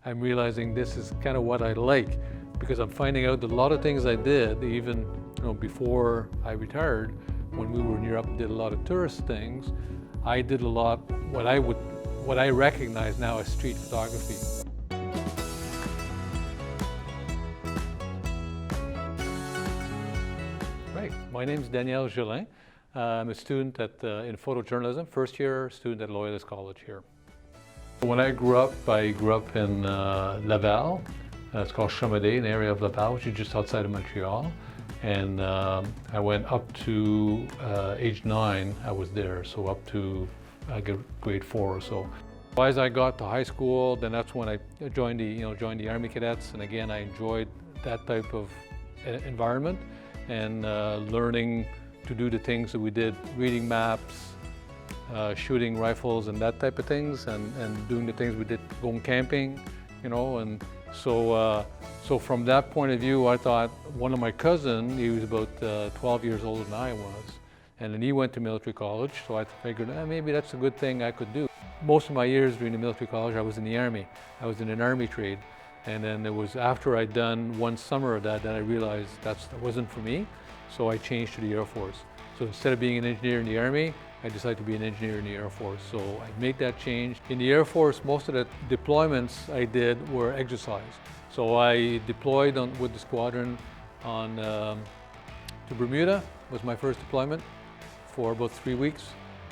I'm realizing this is kind of what I like, because I'm finding out that a lot of things I did, even before I retired, when we were in Europe and did a lot of tourist things, I did a lot what I recognize now as street photography. Right, my name is Daniel Gelin. I'm a student in photojournalism, first year student at Loyalist College here. When I grew up in Laval. It's called Chamadé, an area of Laval, which is just outside of Montreal. And I went up to age 9, I was there, so up to grade 4 or so. As I got to high school, then that's when I joined the Army Cadets, and again I enjoyed that type of environment and learning to do the things that we did, reading maps, shooting rifles and that type of things, and doing the things we did, going camping, and so from that point of view, I thought one of my cousins, he was about 12 years older than I was, and then he went to military college, so I figured maybe that's a good thing I could do. Most of my years during the military college, I was in the Army. I was in an Army trade, and then it was after I'd done one summer of that I realized that wasn't for me, so I changed to the Air Force. So instead of being an engineer in the Army, I decided to be an engineer in the Air Force. So I made that change. In the Air Force, most of the deployments I did were exercise. So I deployed with the squadron to Bermuda, was my first deployment for about 3 weeks.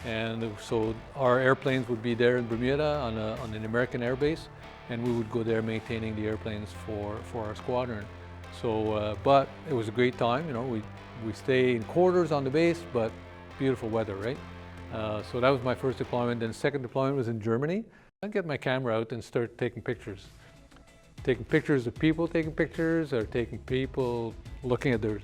And so our airplanes would be there in Bermuda on an American air base, and we would go there maintaining the airplanes for our squadron. So, but it was a great time, we stay in quarters on the base, but beautiful weather, right? So that was my first deployment. Then the second deployment was in Germany. I'd get my camera out and start taking pictures. Taking pictures of people taking pictures, or taking people looking at their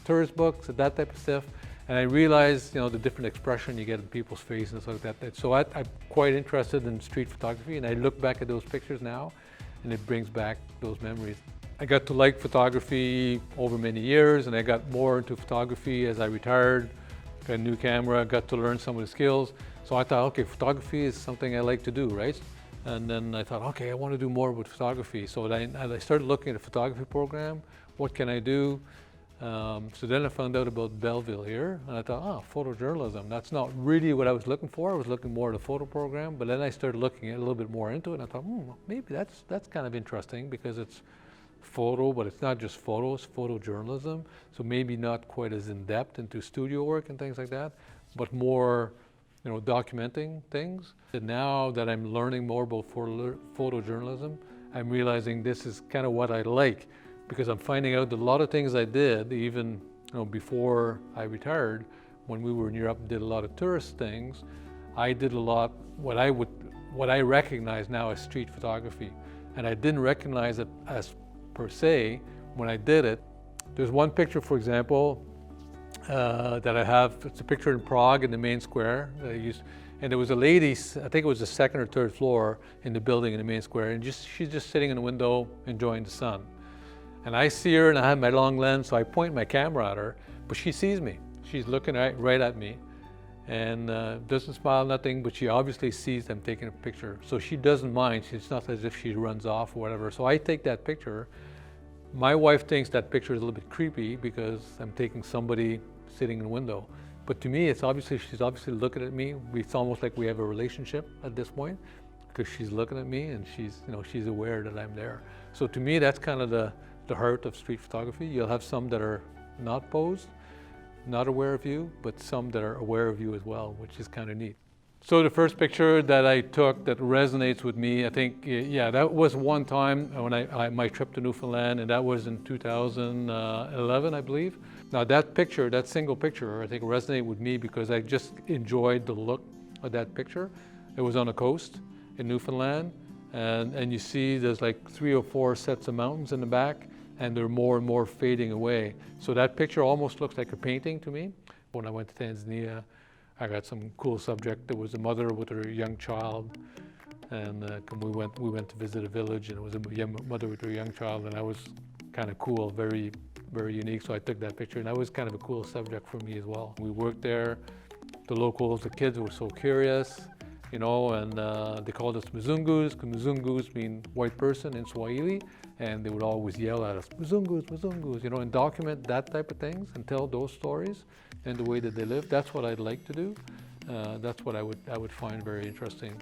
tourist books and that type of stuff. And I realized, the different expression you get in people's face and stuff like that. So I'm quite interested in street photography, and I look back at those pictures now, and it brings back those memories. I got to like photography over many years, and I got more into photography as I retired, got a new camera, got to learn some of the skills. So I thought, okay, photography is something I like to do, right? And then I thought, okay, I want to do more with photography. So I started looking at a photography program. What can I do? So then I found out about Belleville here, and I thought, photojournalism, that's not really what I was looking for. I was looking more at a photo program, but then I started looking a little bit more into it, and I thought, maybe that's kind of interesting, because it's photo, but it's not just photos, photojournalism. So maybe not quite as in-depth into studio work and things like that, but more, documenting things. And now that I'm learning more about photojournalism, I'm realizing this is kind of what I like, because I'm finding out that a lot of things I did, even before I retired, when we were in Europe and did a lot of tourist things, I did a lot what I recognize now as street photography. And I didn't recognize it as per se when I did it. There's one picture, for example, that I have. It's a picture in Prague in the main square that I used, and there was a lady, I think it was the second or third floor in the building in the main square, and she's just sitting in the window enjoying the sun. And I see her, and I have my long lens, so I point my camera at her, but she sees me. She's looking right at me, and doesn't smile, nothing, but she obviously sees I'm taking a picture. So she doesn't mind. It's not as if she runs off or whatever. So I take that picture. My wife thinks that picture is a little bit creepy because I'm taking somebody sitting in the window. But to me, she's obviously looking at me. It's almost like we have a relationship at this point, because she's looking at me and she's aware that I'm there. So to me, that's kind of the heart of street photography. You'll have some that are not posed, not aware of you, but some that are aware of you as well, which is kind of neat. So the first picture that I took that resonates with me, I think, that was one time when my trip to Newfoundland, and that was in 2011, I believe. Now that picture, that single picture, I think resonated with me because I just enjoyed the look of that picture. It was on a coast in Newfoundland, and you see there's like 3 or 4 sets of mountains in the back, and they're more and more fading away. So that picture almost looks like a painting to me. When I went to Tanzania, I got some cool subject. There was a mother with her young child, and we went to visit a village, and it was a mother with her young child, and that was kind of cool, very, very unique. So I took that picture, and that was kind of a cool subject for me as well. We worked there. The locals, the kids were so curious, you know, and they called us Mzungus, because Mzungus mean white person in Swahili, and they would always yell at us, Mzungus, Mzungus, you know, and document that type of things and tell those stories and the way that they live. That's what I'd like to do. That's what I would find very interesting.